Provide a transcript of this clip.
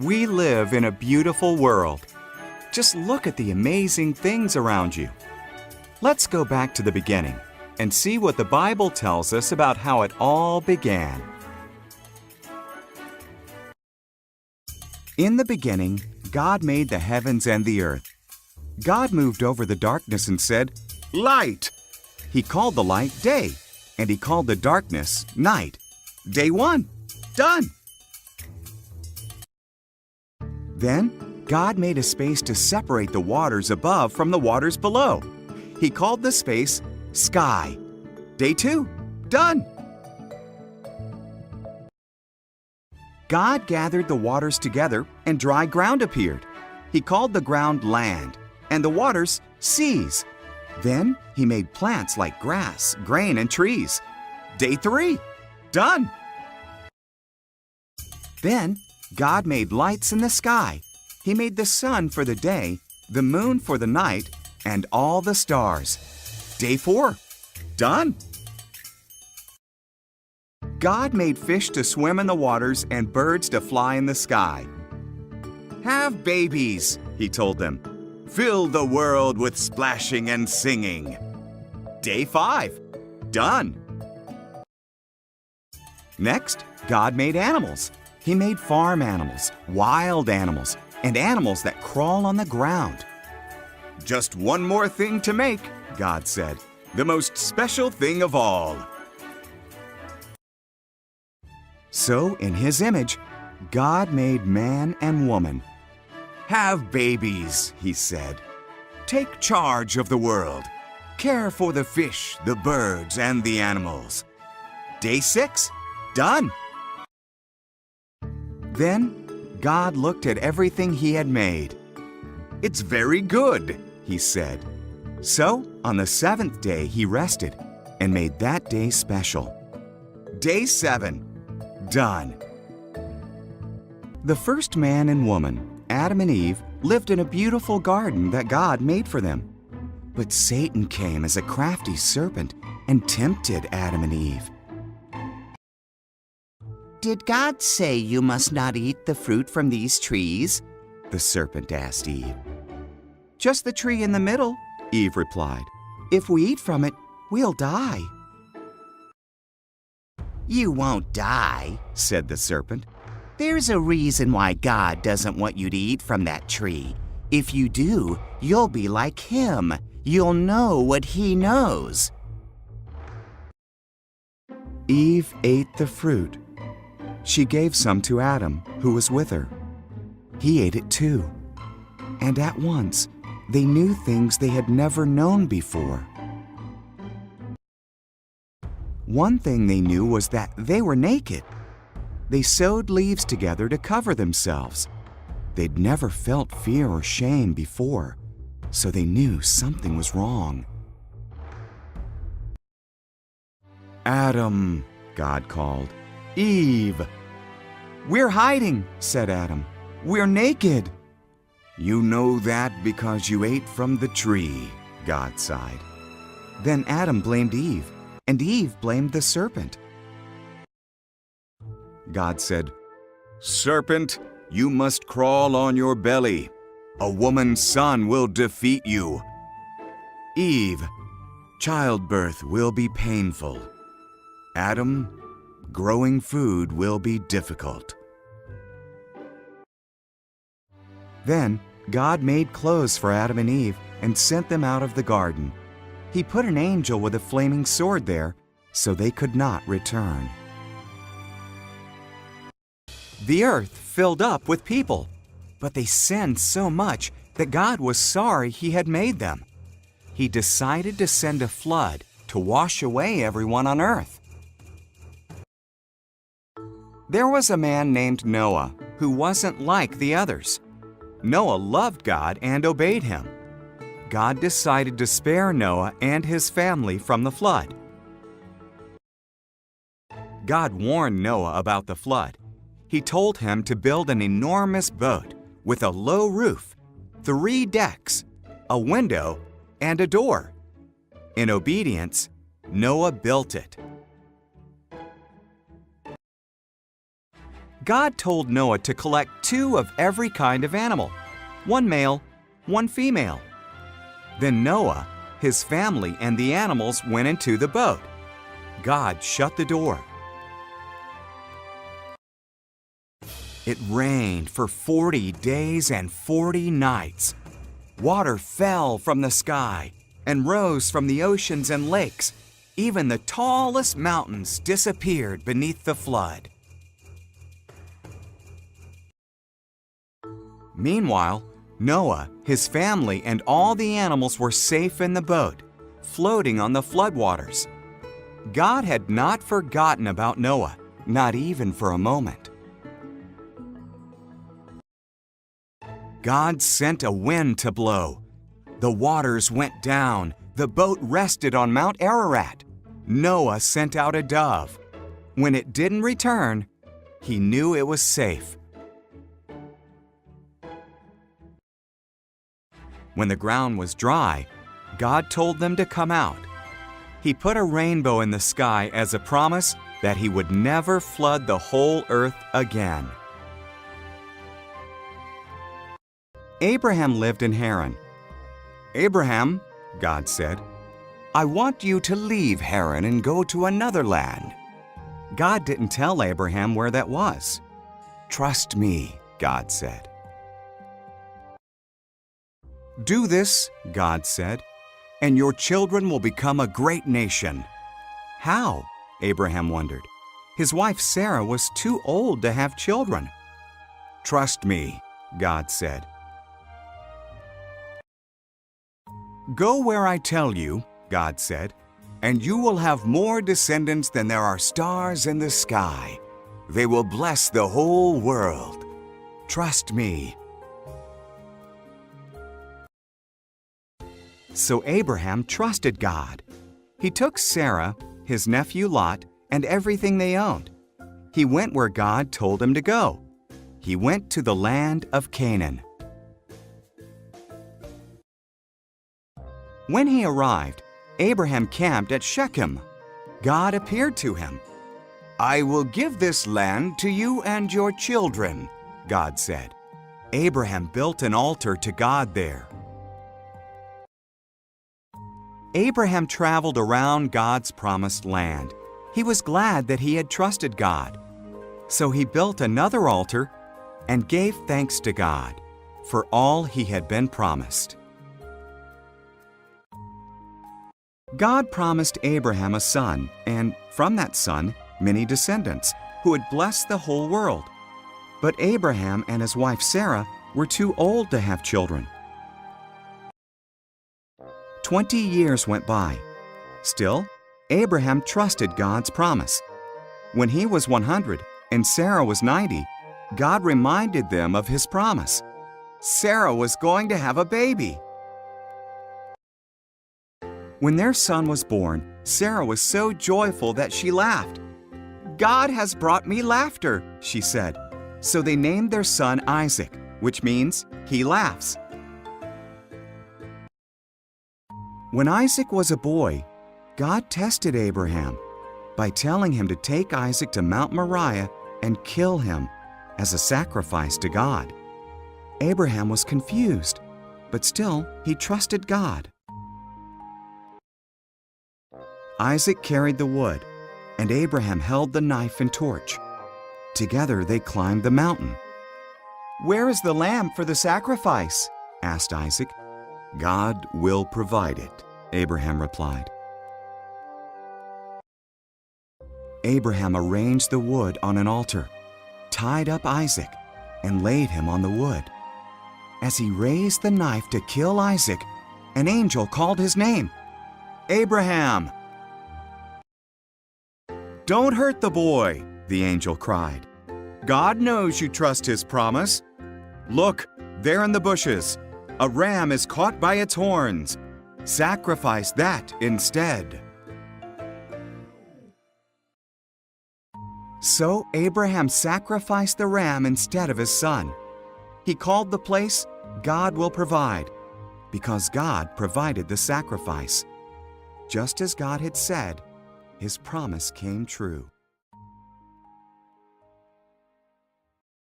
We live in a beautiful world. Just look at the amazing things around you. Let's go back to the beginning and see what the Bible tells us about how it all began. In the beginning, God made the heavens and the earth. God moved over the darkness and said, "Light!" He called the light day, and he called the darkness night. Day one, done. Then, God made a space to separate the waters above from the waters below. He called the space sky. Day two, done. God gathered the waters together and dry ground appeared. He called the ground land and the waters seas. Then he made plants like grass, grain, and trees. Day three, done. Then God made lights in the sky. He made the sun for the day, the moon for the night, and all the stars. Day four, done. God made fish to swim in the waters and birds to fly in the sky. "Have babies," he told them. "Fill the world with splashing and singing." Day five, done. Next, God made animals. He made farm animals, wild animals, and animals that crawl on the ground. "Just one more thing to make," God said, "the most special thing of all." So, in His image, God made man and woman. "Have babies," He said. "Take charge of the world. Care for the fish, the birds, and the animals." Day six, done. Then, God looked at everything He had made. "It's very good," He said. So, on the seventh day, He rested and made that day special. Day seven, done. The first man and woman, Adam and Eve, lived in a beautiful garden that God made for them. But Satan came as a crafty serpent and tempted Adam and Eve. "Did God say you must not eat the fruit from these trees?" The serpent asked Eve. "Just the tree in the middle," Eve replied. "If we eat from it, we'll die." "You won't die," said the serpent. "There's a reason why God doesn't want you to eat from that tree. If you do, you'll be like Him. You'll know what He knows." Eve ate the fruit. She gave some to Adam, who was with her. He ate it too. And at once, they knew things they had never known before. One thing they knew was that they were naked. They sewed leaves together to cover themselves. They'd never felt fear or shame before, so they knew something was wrong. "Adam," God called. "Eve." "We're hiding," said Adam. "We're naked." "You know that because you ate from the tree," God sighed. Then Adam blamed Eve, and Eve blamed the serpent. God said, "Serpent, you must crawl on your belly. A woman's son will defeat you. Eve, childbirth will be painful. Adam, growing food will be difficult." Then God made clothes for Adam and Eve and sent them out of the garden. He put an angel with a flaming sword there so they could not return. The earth filled up with people, but they sinned so much that God was sorry He had made them. He decided to send a flood to wash away everyone on earth. There was a man named Noah who wasn't like the others. Noah loved God and obeyed Him. God decided to spare Noah and his family from the flood. God warned Noah about the flood. He told him to build an enormous boat with a low roof, 3 decks, a window, and a door. In obedience, Noah built it. God told Noah to collect 2 of every kind of animal, 1 male, 1 female. Then Noah, his family, and the animals went into the boat. God shut the door. It rained for 40 days and 40 nights. Water fell from the sky and rose from the oceans and lakes. Even the tallest mountains disappeared beneath the flood. Meanwhile, Noah, his family, and all the animals were safe in the boat, floating on the floodwaters. God had not forgotten about Noah, not even for a moment. God sent a wind to blow. The waters went down. The boat rested on Mount Ararat. Noah sent out a dove. When it didn't return, he knew it was safe. When the ground was dry, God told them to come out. He put a rainbow in the sky as a promise that he would never flood the whole earth again. Abraham lived in Haran. "Abraham," God said, "I want you to leave Haran and go to another land." God didn't tell Abraham where that was. "Trust me," God said. "Do this," God said, "and your children will become a great nation." How? Abraham wondered. His wife Sarah was too old to have children. "Trust me," God said. "Go where I tell you," God said, "and you will have more descendants than there are stars in the sky. They will bless the whole world. Trust me." So Abraham trusted God. He took Sarah, his nephew Lot, and everything they owned. He went where God told him to go. He went to the land of Canaan. When he arrived, Abraham camped at Shechem. God appeared to him. "I will give this land to you and your children," God said. Abraham built an altar to God there. Abraham traveled around God's promised land. He was glad that he had trusted God. So he built another altar and gave thanks to God for all he had been promised. God promised Abraham a son, and from that son, many descendants, who would bless the whole world. But Abraham and his wife Sarah were too old to have children. 20 years went by. Still, Abraham trusted God's promise. When he was 100 and Sarah was 90, God reminded them of his promise. Sarah was going to have a baby. When their son was born, Sarah was so joyful that she laughed. "God has brought me laughter," she said. So they named their son Isaac, which means he laughs. When Isaac was a boy, God tested Abraham by telling him to take Isaac to Mount Moriah and kill him as a sacrifice to God. Abraham was confused, but still he trusted God. Isaac carried the wood, and Abraham held the knife and torch. Together they climbed the mountain. "Where is the lamb for the sacrifice?" asked Isaac. "God will provide it," Abraham replied. Abraham arranged the wood on an altar, tied up Isaac, and laid him on the wood. As he raised the knife to kill Isaac, an angel called his name, "Abraham!" "Don't hurt the boy," the angel cried. "God knows you trust his promise. Look, there in the bushes, a ram is caught by its horns. Sacrifice that instead." So Abraham sacrificed the ram instead of his son. He called the place "God will provide," because God provided the sacrifice. Just as God had said, his promise came true.